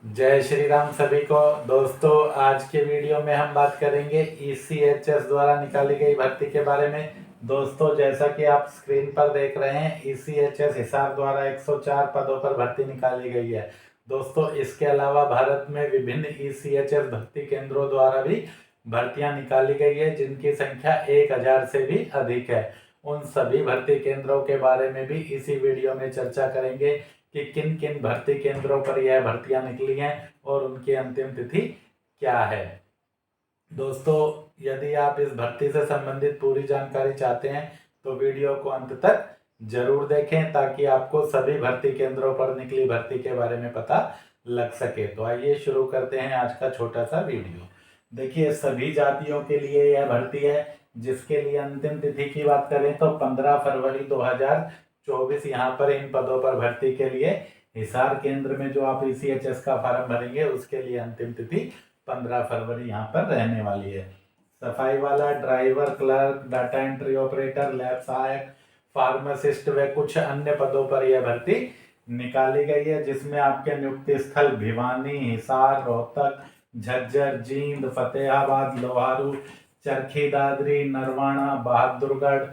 जय श्री राम सभी को। दोस्तों, आज के वीडियो में हम बात करेंगे ईसीएचएस द्वारा निकाली गई भर्ती के बारे में। दोस्तों, जैसा कि आप स्क्रीन पर देख रहे हैं, ईसीएचएस हिसार द्वारा 104 पदों पर भर्ती निकाली गई है। दोस्तों, इसके अलावा भारत में विभिन्न ईसीएचएस भर्ती केंद्रों द्वारा भी भर्तियां निकाली गई है, जिनकी संख्या 1000 से भी अधिक है। उन सभी भर्ती केंद्रों के बारे में भी इसी वीडियो में चर्चा करेंगे कि किन किन भर्ती केंद्रों पर यह भर्तियां निकली हैं और उनकी अंतिम तिथि क्या है। दोस्तों, यदि आप इस भर्ती से संबंधित पूरी जानकारी चाहते हैं तो वीडियो को अंत तक जरूर देखें, ताकि आपको सभी भर्ती केंद्रों पर निकली भर्ती के बारे में पता लग सके। तो आइए शुरू करते हैं आज का छोटा सा वीडियो। देखिए, सभी जातियों के लिए यह भर्ती है, जिसके लिए अंतिम तिथि की बात करें तो 15 फरवरी 2024 यहाँ पर इन पदों पर भर्ती के लिए हिसार केंद्र में जो आप ईसीएचएस का फॉर्म भरेंगे उसके लिए अंतिम तिथि 15 फरवरी यहाँ पर रहने वाली है। सफाई वाला, driver, clerk, data entry operator, lab सहायक, फार्मासिस्ट व कुछ अन्य पदों पर यह भर्ती निकाली गई है, जिसमें आपके नियुक्ति स्थल भिवानी, हिसार, रोहतक, झज्जर, जींद, फतेहाबाद, लोहारू, चरखी दादरी, नरवाना, बहादुरगढ़,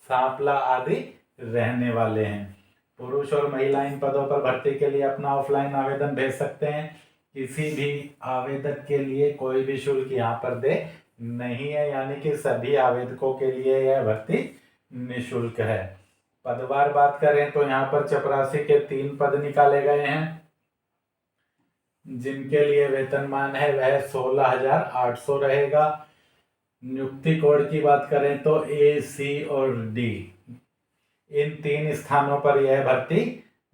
सांपला आदि रहने वाले हैं। पुरुष और महिला इन पदों पर भर्ती के लिए अपना ऑफलाइन आवेदन भेज सकते हैं। किसी भी आवेदक के लिए कोई भी शुल्क यहाँ पर दे नहीं है, यानी कि सभी आवेदकों के लिए यह भर्ती निःशुल्क है। पदवार बात करें तो यहाँ पर चपरासी के 3 पद निकाले गए हैं, जिनके लिए वेतनमान है वह 16,800 रहेगा। नियुक्ति कोड की बात करें तो ए, सी और डी, इन 3 स्थानों पर यह भर्ती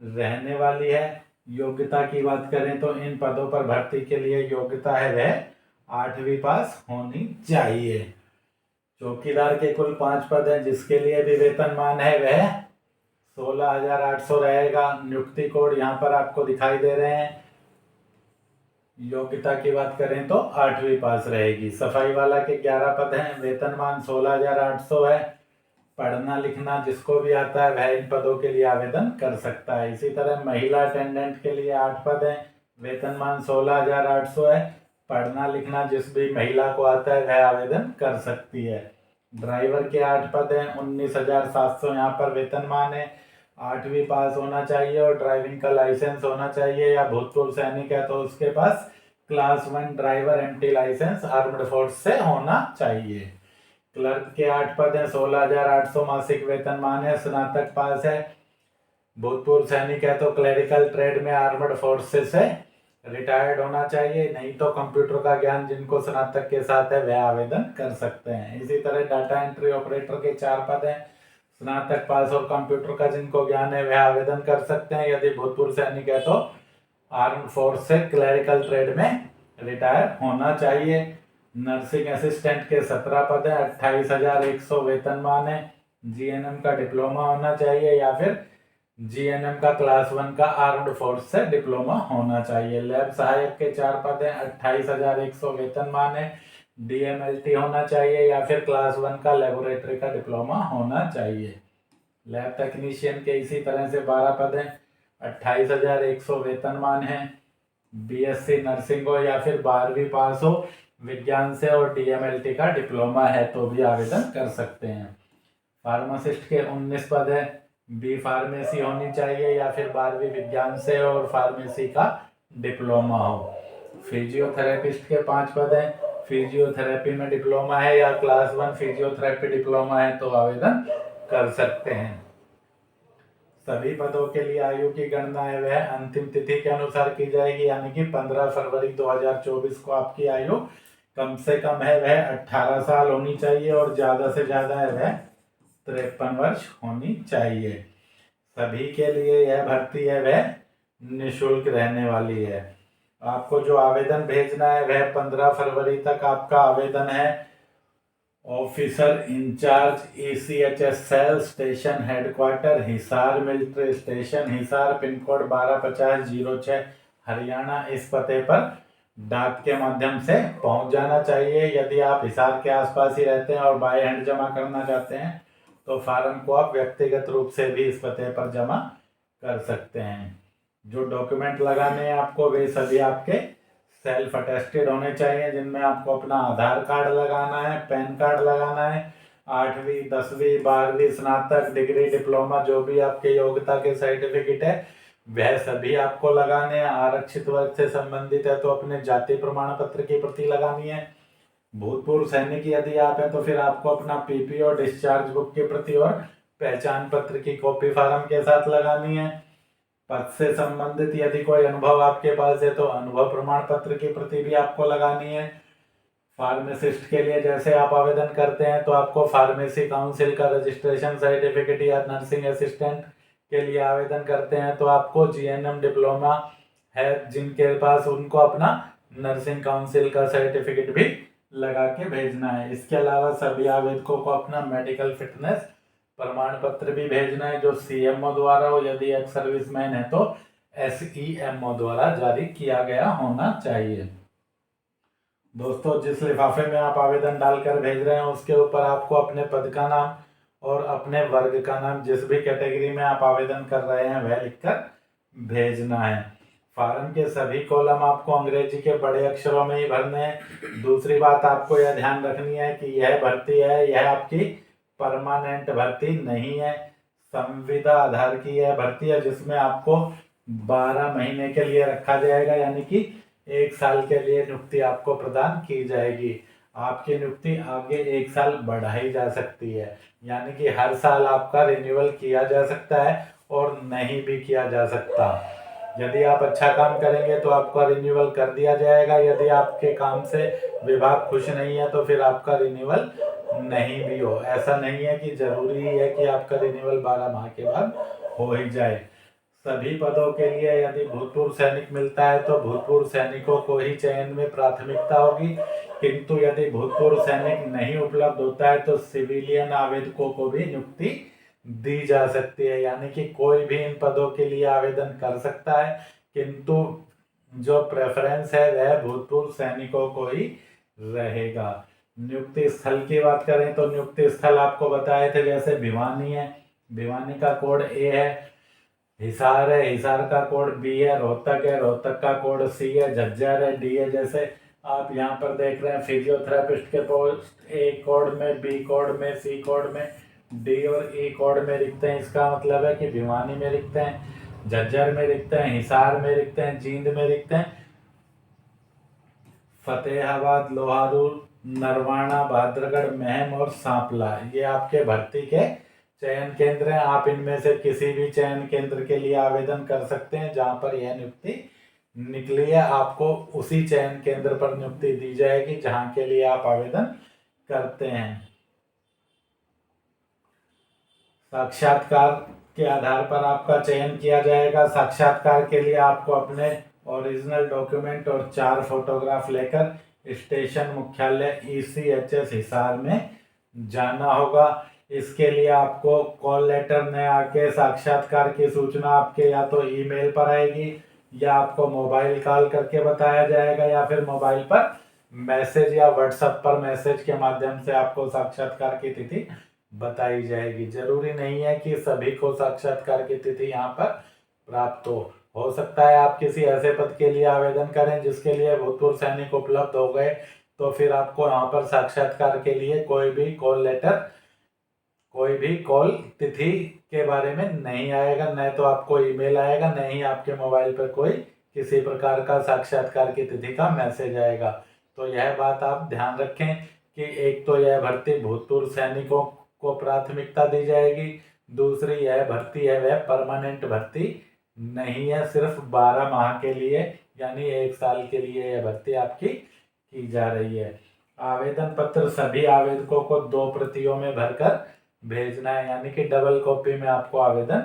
रहने वाली है। योग्यता की बात करें तो इन पदों पर भर्ती के लिए योग्यता है वह 8वीं पास होनी चाहिए। चौकीदार के कुल 5 पद हैं, जिसके लिए भी वेतनमान है वह 16,800 रहेगा। नियुक्ति कोड यहाँ पर आपको दिखाई दे रहे हैं। योग्यता की बात करें तो 8वीं पास रहेगी। सफाई वाला के 11 पद हैं, वेतनमान 16,800 है। पढ़ना लिखना जिसको भी आता है वह इन पदों के लिए आवेदन कर सकता है। इसी तरह महिला अटेंडेंट के लिए 8 पद हैं, वेतनमान 16,800 है। पढ़ना लिखना जिस भी महिला को आता है वह आवेदन कर सकती है। ड्राइवर के 8 पद हैं, 19,700 यहाँ पर वेतनमान है। 8वीं पास होना चाहिए और ड्राइविंग का लाइसेंस होना चाहिए, या भूतपूर्व सैनिक है तो उसके पास class 1 driver MT licence armed force से होना चाहिए। क्लर्क के 8 पद हैं, 16,800 मासिक वेतनमान है। स्नातक पास है। भूतपूर्व सैनिक है तो क्लरिकल ट्रेड में आर्मड फोर्सेस से रिटायर्ड होना चाहिए, नहीं तो कंप्यूटर का ज्ञान जिनको स्नातक के साथ है वह आवेदन कर सकते हैं। इसी तरह डाटा एंट्री ऑपरेटर के 4 पद हैं, स्नातक पास और कंप्यूटर का जिनको ज्ञान है वह आवेदन कर सकते हैं। यदि भूतपूर्व सैनिक है तो आर्म फोर्स से क्लरिकल ट्रेड में रिटायर होना चाहिए। नर्सिंग असिस्टेंट के 17 पद हैं, 28,100 वेतनमान है। जीएनएम का डिप्लोमा होना चाहिए, या फिर जीएनएम का क्लास 1 का आर्म्ड फोर्स से डिप्लोमा होना चाहिए। लैब सहायक के 4 पद हैं, 28,100 वेतनमान है। डीएमएलटी होना चाहिए, या फिर क्लास 1 का लेबोरेटरी का डिप्लोमा होना चाहिए। लैब टेक्नीशियन के इसी तरह से 12 पद हैं, 28,100 वेतनमान है। बीएससी नर्सिंग हो या फिर 12वीं पास हो विज्ञान से और डीएमएलटी का डिप्लोमा है तो भी आवेदन कर सकते हैं। फार्मासिस्ट के 19 पद है, बी फार्मेसी होनी चाहिए या फिर 12वीं विज्ञान से और फार्मेसी का डिप्लोमा हो। फिजियोथेरेपिस्ट के 5 पद हैं, फिजियोथेरेपी में डिप्लोमा है या क्लास 1 फिजियोथेरेपी डिप्लोमा है तो आवेदन कर सकते हैं। सभी पदों के लिए आयु की गणना है वह अंतिम तिथि के अनुसार की जाएगी, यानी कि 15 फरवरी 2024 को आपकी आयु कम से कम है वह 18 साल होनी चाहिए और ज़्यादा से ज़्यादा है वह 53 वर्ष होनी चाहिए। सभी के लिए यह भर्ती है वह निःशुल्क रहने वाली है। आपको जो आवेदन भेजना है वह 15 फरवरी तक आपका आवेदन है officer incharge ECHS cell station headquarter Hisar military station Hisar pin code 125006 Haryana, इस पते पर डाक के माध्यम से पहुंच जाना चाहिए। यदि आप हिसार के आसपास ही रहते हैं और बाय हैंड जमा करना चाहते हैं तो फार्म को आप व्यक्तिगत रूप से भी इस पते पर जमा कर सकते हैं। जो डॉक्यूमेंट लगाने हैं आपको वे सभी आपके सेल्फ अटेस्टेड होने चाहिए, जिनमें आपको अपना आधार कार्ड लगाना है, पैन कार्ड लगाना है, 8वीं 10वीं 12वीं स्नातक डिग्री डिप्लोमा जो भी आपके योग्यता के सर्टिफिकेट है वह सभी आपको लगाने हैं। आरक्षित वर्ग से संबंधित है तो अपने जाति प्रमाण पत्र की प्रति लगानी है। भूतपूर्व सैनिक यदि आप हैं तो फिर आपको अपना पीपी और डिस्चार्ज बुक की प्रति और पहचान पत्र की कॉपी फार्म के साथ लगानी है। पद से संबंधित यदि कोई अनुभव आपके पास है तो अनुभव प्रमाण पत्र की प्रति भी आपको लगानी है। फार्मासिस्ट के लिए जैसे आप आवेदन करते हैं तो आपको फार्मेसी काउंसिल का रजिस्ट्रेशन सर्टिफिकेट, या नर्सिंग असिस्टेंट के लिए आवेदन करते हैं तो आपको जीएनएम डिप्लोमा है जिनके पास, उनको अपना नर्सिंग काउंसिल का सर्टिफिकेट भी लगा के भेजना है। इसके अलावा सभी आवेदकों को अपना मेडिकल फिटनेस प्रमाण पत्र भी भेजना है जो सीएमओ द्वारा हो, यदि एक्स सर्विसमैन है तो एसईएमओ द्वारा जारी किया गया होना चाहिए। दोस्तों, जिस लिफाफे में आप आवेदन डालकर भेज रहे हैं उसके ऊपर आपको अपने पद का नाम और अपने वर्ग का नाम, जिस भी कैटेगरी में आप आवेदन कर रहे हैं वह लिखकर भेजना है। फार्म के सभी कॉलम आपको अंग्रेजी के बड़े अक्षरों में ही भरने हैं। दूसरी बात आपको यह ध्यान रखनी है कि यह भर्ती है, यह आपकी परमानेंट भर्ती नहीं है, संविदा आधार की यह भर्ती है जिसमें आपको 12 महीने के लिए रखा जाएगा, यानी कि 1 साल के लिए नियुक्ति आपको प्रदान की जाएगी। आपकी नियुक्ति आगे 1 साल बढ़ाई जा सकती है, यानी कि हर साल आपका रिन्यूअल किया जा सकता है और नहीं भी किया जा सकता। यदि आप अच्छा काम करेंगे तो आपका रिन्यूअल कर दिया जाएगा, यदि आपके काम से विभाग खुश नहीं है तो फिर आपका रिन्यूअल नहीं भी हो। ऐसा नहीं है कि जरूरी है कि आपका रिन्यूअल 12 माह के बाद हो ही जाए। सभी पदों के लिए यदि भूतपूर्व सैनिक मिलता है तो भूतपूर्व सैनिकों को ही चयन में प्राथमिकता होगी, किंतु यदि भूतपूर्व सैनिक नहीं उपलब्ध होता है तो सिविलियन आवेदकों को भी नियुक्ति दी जा सकती है, यानी कि कोई भी इन पदों के लिए आवेदन कर सकता है, किंतु जो प्रेफरेंस है वह भूतपूर्व सैनिकों को ही रहेगा। नियुक्ति स्थल की बात करें तो नियुक्ति स्थल आपको बताए थे, जैसे भिवानी है, भिवानी का कोड ए है, हिसार है, हिसार का कोड बी है, रोहतक है, रोहतक का कोड सी है, झज्जर है, डी है। जैसे आप यहाँ पर देख रहे हैं फिजियोथेरेपिस्ट के पोस्ट ए कोड में, बी कोड में, सी कोड में, डी और ई कोड में रिखते हैं। इसका मतलब है कि भिवानी में रिखते हैं, झज्जर में रिखते हैं, हिसार में रिखते हैं, जींद में रिखते हैं, फतेहाबाद, लोहारू, नरवाना, भाद्रगढ़, महम और सांपला ये आपके भर्ती के चयन केंद्र हैं। आप इनमें से किसी भी चयन केंद्र के लिए आवेदन कर सकते हैं जहां पर यह नियुक्ति निकली है। आपको उसी चयन केंद्र पर नियुक्ति दी जाएगी जहां के लिए आप आवेदन करते हैं। साक्षात्कार के आधार पर आपका चयन किया जाएगा। साक्षात्कार के लिए आपको अपने ओरिजिनल डॉक्यूमेंट और 4 फोटोग्राफ लेकर स्टेशन मुख्यालय ECHS हिसार में जाना होगा। इसके लिए आपको कॉल लेटर न आके साक्षात्कार की सूचना आपके या तो ईमेल पर आएगी या आपको मोबाइल कॉल करके बताया जाएगा, या फिर मोबाइल पर मैसेज या व्हाट्सएप पर मैसेज के माध्यम से आपको साक्षात्कार की तिथि बताई जाएगी। जरूरी नहीं है कि सभी को साक्षात्कार की तिथि यहाँ पर प्राप्त हो सकता है आप किसी ऐसे पद के लिए आवेदन करें जिसके लिए भूतपूर्व सैनिक उपलब्ध हो गए, तो फिर आपको यहाँ पर साक्षात्कार के लिए कोई भी कॉल लेटर, कोई भी कॉल तिथि के बारे में नहीं आएगा, न तो आपको ईमेल आएगा, न ही आपके मोबाइल पर कोई किसी प्रकार का साक्षात्कार की तिथि का मैसेज आएगा। तो यह बात आप ध्यान रखें कि एक तो यह भर्ती भूतपूर्व सैनिकों को प्राथमिकता दी जाएगी, दूसरी यह भर्ती है वह परमानेंट भर्ती नहीं है, सिर्फ 12 माह के लिए यानी 1 साल के लिए यह भर्ती आपकी की जा रही है। आवेदन पत्र सभी आवेदकों को 2 प्रतियों में भरकर भेजना है, यानी कि डबल कॉपी में आपको आवेदन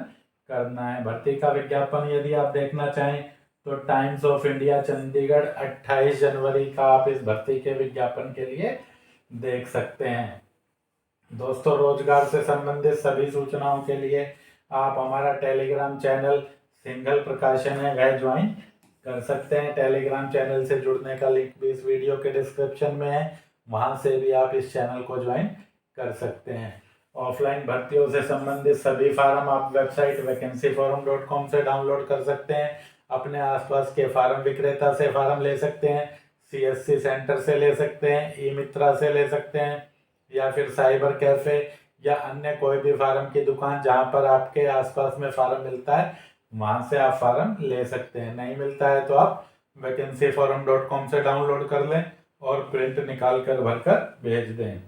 करना है। भर्ती का विज्ञापन यदि आप देखना चाहें तो टाइम्स ऑफ इंडिया चंडीगढ़ 28 जनवरी का आप इस भर्ती के विज्ञापन के लिए देख सकते हैं। दोस्तों, रोजगार से संबंधित सभी सूचनाओं के लिए आप हमारा टेलीग्राम चैनल सिंगल प्रकाशन है वह ज्वाइन कर सकते हैं। टेलीग्राम चैनल से जुड़ने का लिंक भी इस वीडियो के डिस्क्रिप्शन में है, वहां से भी आप इस चैनल को ज्वाइन कर सकते हैं। ऑफलाइन भर्तियों से संबंधित सभी फार्म आप वेबसाइट vacancyforum.com से डाउनलोड कर सकते हैं। अपने आसपास के फार्म विक्रेता से फार्म ले सकते हैं, CSC सेंटर से ले सकते हैं, ई मित्रा से ले सकते हैं, या फिर साइबर कैफे या अन्य कोई भी फार्म की दुकान जहाँ पर आपके आसपास में फार्म मिलता है वहाँ से आप फार्म ले सकते हैं। नहीं मिलता है तो आप vacancyforum.com से डाउनलोड कर लें और प्रिंट निकाल कर भरकर भेज दें।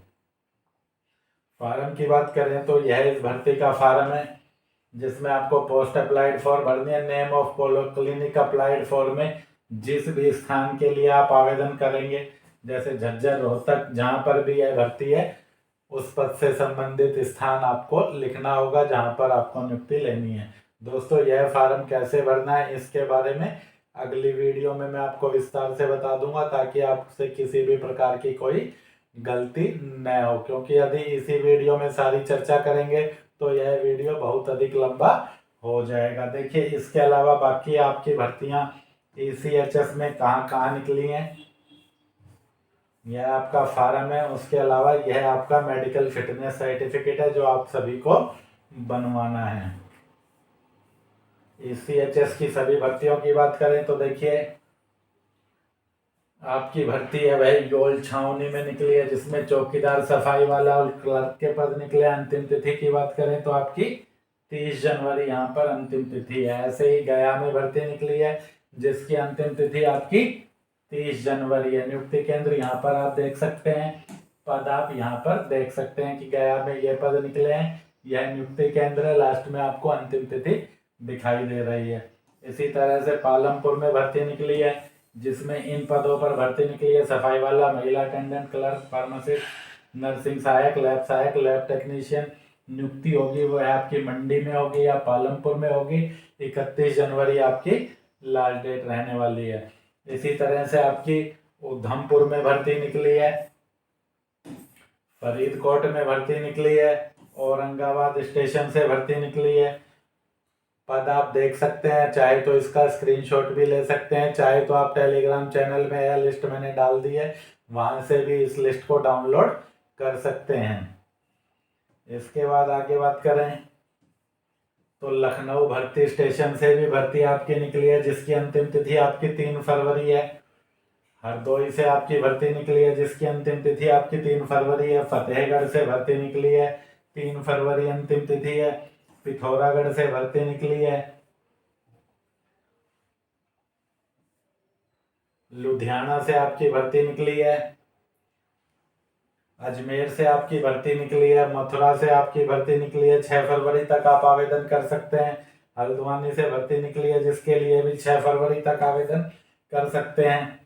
फार्म की बात करें तो यह इस भर्ती का फार्म है जिसमें आपको पोस्ट अप्लाइड फॉर भरनी है। Name of clinic applied for में जिस भी स्थान के लिए आप आवेदन करेंगे, जैसे झज्जर, रोहतक, जहाँ पर भी यह भर्ती है उस पद से संबंधित स्थान आपको लिखना होगा जहाँ पर आपको नियुक्ति लेनी है। दोस्तों, यह फार्म कैसे भरना है इसके बारे में अगली वीडियो में मैं आपको विस्तार से बता दूंगा, ताकि आपसे किसी भी प्रकार की कोई गलती न हो, क्योंकि यदि इसी वीडियो में सारी चर्चा करेंगे तो यह वीडियो बहुत अधिक लंबा हो जाएगा। देखिए, इसके अलावा बाकी आपकी भर्तियां ECHS में कहाँ कहाँ निकली हैं, यह आपका फार्म है। उसके अलावा यह आपका मेडिकल फिटनेस सर्टिफिकेट है जो आप सभी को बनवाना है। ECHS की सभी भर्तियों की बात करें तो देखिए, आपकी भर्ती है भाई योल छावनी में निकली है, जिसमें चौकीदार, सफाई वाला और क्लर्क के पद निकले। अंतिम तिथि की बात करें तो आपकी 30 जनवरी यहाँ पर अंतिम तिथि है। ऐसे ही गया में भर्ती निकली है जिसकी अंतिम तिथि आपकी 30 जनवरी है। नियुक्ति केंद्र यहाँ पर आप देख सकते हैं, पद आप यहाँ पर देख सकते हैं कि गया में ये पद निकले हैं, यह नियुक्ति केंद्र है। लास्ट में आपको अंतिम तिथि दिखाई दे रही है। इसी तरह से पालमपुर में भर्ती निकली है जिसमें इन पदों पर भर्ती निकली है: सफाई वाला, महिला अटेंडेंट, क्लर्क, फार्मासिस्ट, नर्सिंग सहायक, लैब टेक्नीशियन। नियुक्ति होगी वो आपकी मंडी में होगी या पालमपुर में होगी। 31 जनवरी आपकी लास्ट डेट रहने वाली है। इसी तरह से आपकी उधमपुर में भर्ती निकली है, फरीदकोट में भर्ती निकली है, औरंगाबाद स्टेशन से भर्ती निकली है। पद आप देख सकते हैं, चाहे तो इसका स्क्रीनशॉट भी ले सकते हैं, चाहे तो आप टेलीग्राम चैनल में यह लिस्ट मैंने डाल दी है वहां से भी इस लिस्ट को डाउनलोड कर सकते हैं। इसके बाद आगे बात करें तो लखनऊ भर्ती स्टेशन से भी भर्ती आपकी निकली है जिसकी अंतिम तिथि आपकी 3 फरवरी है। हरदोई से आपकी भर्ती निकली है जिसकी अंतिम तिथि आपकी 3 फरवरी है। फतेहगढ़ से भर्ती निकली है, 3 फरवरी अंतिम तिथि है। पिथौरागढ़ से भर्ती निकली है। लुधियाना से आपकी भर्ती निकली है। अजमेर से आपकी भर्ती निकली है। मथुरा से आपकी भर्ती निकली है, 6 फरवरी तक आप आवेदन कर सकते हैं। हल्द्वानी से भर्ती निकली है जिसके लिए भी 6 फरवरी तक आवेदन कर सकते हैं।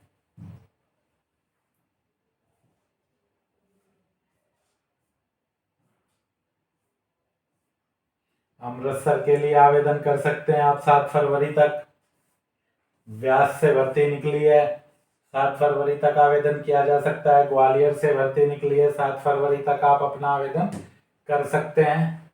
अमृतसर के लिए आवेदन कर सकते हैं आप 7 फरवरी तक। व्यास से भर्ती निकली है, 7 फरवरी तक आवेदन किया जा सकता है। ग्वालियर से भर्ती निकली है, 7 फरवरी तक आप अपना आवेदन कर सकते हैं।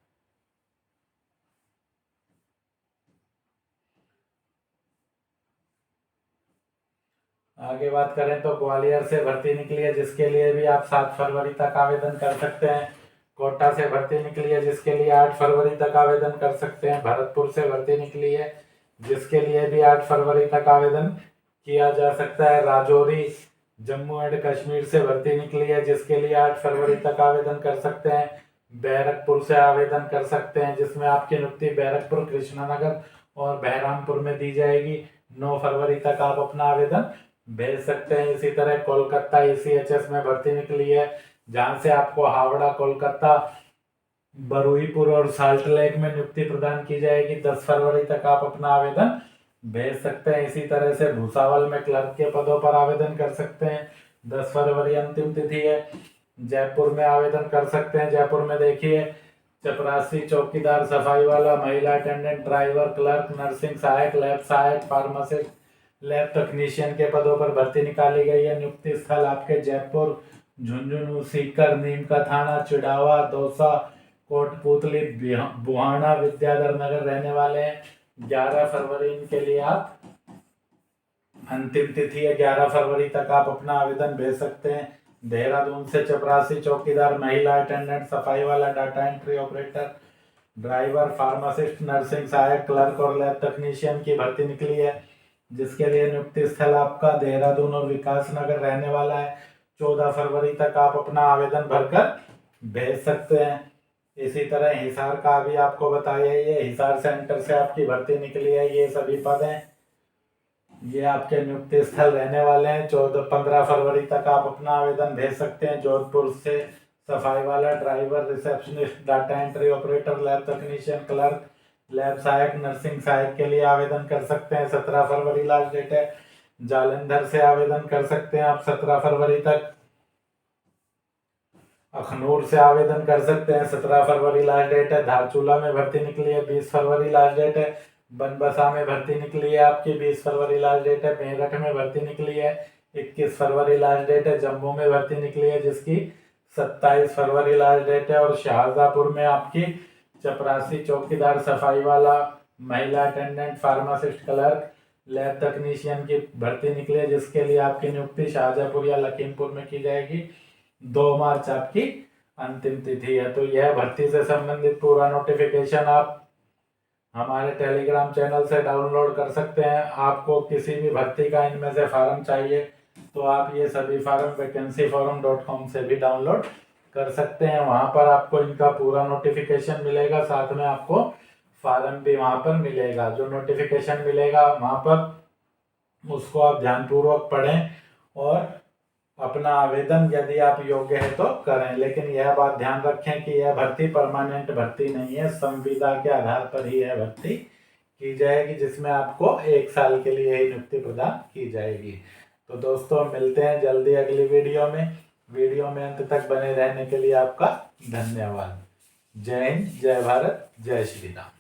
आगे बात करें तो ग्वालियर से भर्ती निकली है जिसके लिए भी आप 7 फरवरी तक आवेदन कर सकते हैं। कोटा से भर्ती निकली है जिसके लिए 8 फरवरी तक आवेदन कर सकते हैं। भरतपुर से भर्ती निकली है जिसके लिए भी 8 फरवरी तक आवेदन किया जा सकता है। राजौरी जम्मू एंड कश्मीर से भर्ती निकली है जिसके लिए 8 फरवरी तक आवेदन कर सकते हैं। बैरकपुर से आवेदन कर सकते हैं जिसमें आपकी नियुक्ति बैरकपुर, कृष्णानगर और बहरामपुर में दी जाएगी। 9 फरवरी तक आप अपना आवेदन भेज सकते हैं। इसी तरह कोलकाता ECHS में भर्ती निकली है जहां से आपको हावड़ा, कोलकाता, बरुईपुर और साल्ट लेक में नियुक्ति प्रदान की जाएगी। 10 फरवरी तक आप अपना आवेदन भेज सकते हैं। इसी तरह से भूसावल में क्लर्क के पदों पर आवेदन कर सकते हैं, 10 फरवरी अंतिम तिथि है। जयपुर में आवेदन कर सकते हैं। जयपुर में देखिए, चपरासी, चौकीदार, सफाई वाला, महिला अटेंडेंट, ड्राइवर, क्लर्क, नर्सिंग सहायक, लैब सहायक, फार्मासिस्ट, लैब टेक्नीशियन के पदों पर भर्ती निकाली गई है। नियुक्ति स्थल आपके जयपुर, झुंझुनू, सीकर, नीम का थाना, चिड़ावा, दौसा, कोटपुतली, बुहाना, विद्याधर नगर रहने वाले हैं। 11 फरवरी इनके लिए आप अंतिम तिथि है, 11 फरवरी तक आप अपना आवेदन भेज सकते हैं। देहरादून से चपरासी, चौकीदार, महिला अटेंडेंट, सफाई वाला, data entry operator, driver, pharmacist, nursing सहायक, क्लर्क और लैब टेक्नीशियन की भर्ती निकली है। जिसके लिए नियुक्ति स्थल आपका देहरादून और विकास नगर रहने वाला है। 14 फरवरी तक आप अपना आवेदन भरकर भेज सकते हैं। इसी तरह हिसार का भी आपको बताया, ये हिसार सेंटर से आपकी भर्ती निकली है। ये सभी पद हैं, ये आपके नियुक्ति स्थल रहने वाले हैं। 15 फरवरी तक आप अपना आवेदन भेज सकते हैं। जोधपुर से सफाई वाला, driver, receptionist, data entry operator, lab technician, clerk, lab सहायक, नर्सिंग सहायक के लिए आवेदन कर सकते हैं। 17 फरवरी लास्ट डेट है। जालंधर से आवेदन कर सकते हैं आप 17 फरवरी तक। अखनूर से आवेदन कर सकते हैं, 17 फरवरी लास्ट डेट है। धारचूला में भर्ती निकली है, 20 फरवरी लास्ट डेट है। बनबसा में भर्ती निकली है आपकी, 20 फरवरी लास्ट डेट है। मेरठ में भर्ती निकली है, 21 फरवरी लास्ट डेट है। जम्मू में भर्ती निकली है जिसकी 27 फरवरी लास्ट डेट है। और शाहजहांपुर में आपकी चपरासी, चौकीदार, सफाई वाला, महिला अटेंडेंट, फार्मासिस्ट, क्लर्क, लैब तकनीशियन की भर्ती निकली है जिसके लिए आपकी नियुक्ति शाहजहांपुर या लखीमपुर में की जाएगी। 2 मार्च आपकी अंतिम तिथि है। तो यह भर्ती से संबंधित पूरा नोटिफिकेशन आप हमारे टेलीग्राम चैनल से डाउनलोड कर सकते हैं। आपको किसी भी भर्ती का इनमें से फार्म चाहिए तो आप ये सभी फार्म vacancyforum.com से भी डाउनलोड कर सकते हैं। वहाँ पर आपको इनका पूरा नोटिफिकेशन मिलेगा, साथ में आपको फार्म भी वहाँ पर मिलेगा। जो नोटिफिकेशन मिलेगा वहाँ पर उसको आप ध्यानपूर्वक पढ़ें और अपना आवेदन यदि आप योग्य है तो करें। लेकिन यह बात ध्यान रखें कि यह भर्ती परमानेंट भर्ती नहीं है, संविदा के आधार पर ही यह भर्ती की जाएगी, जिसमें आपको 1 साल के लिए ही नियुक्ति प्रदान की जाएगी। तो दोस्तों मिलते हैं जल्दी अगली वीडियो में। वीडियो में अंत तक बने रहने के लिए आपका धन्यवाद। जय हिंद, जय भारत, जय श्री राम।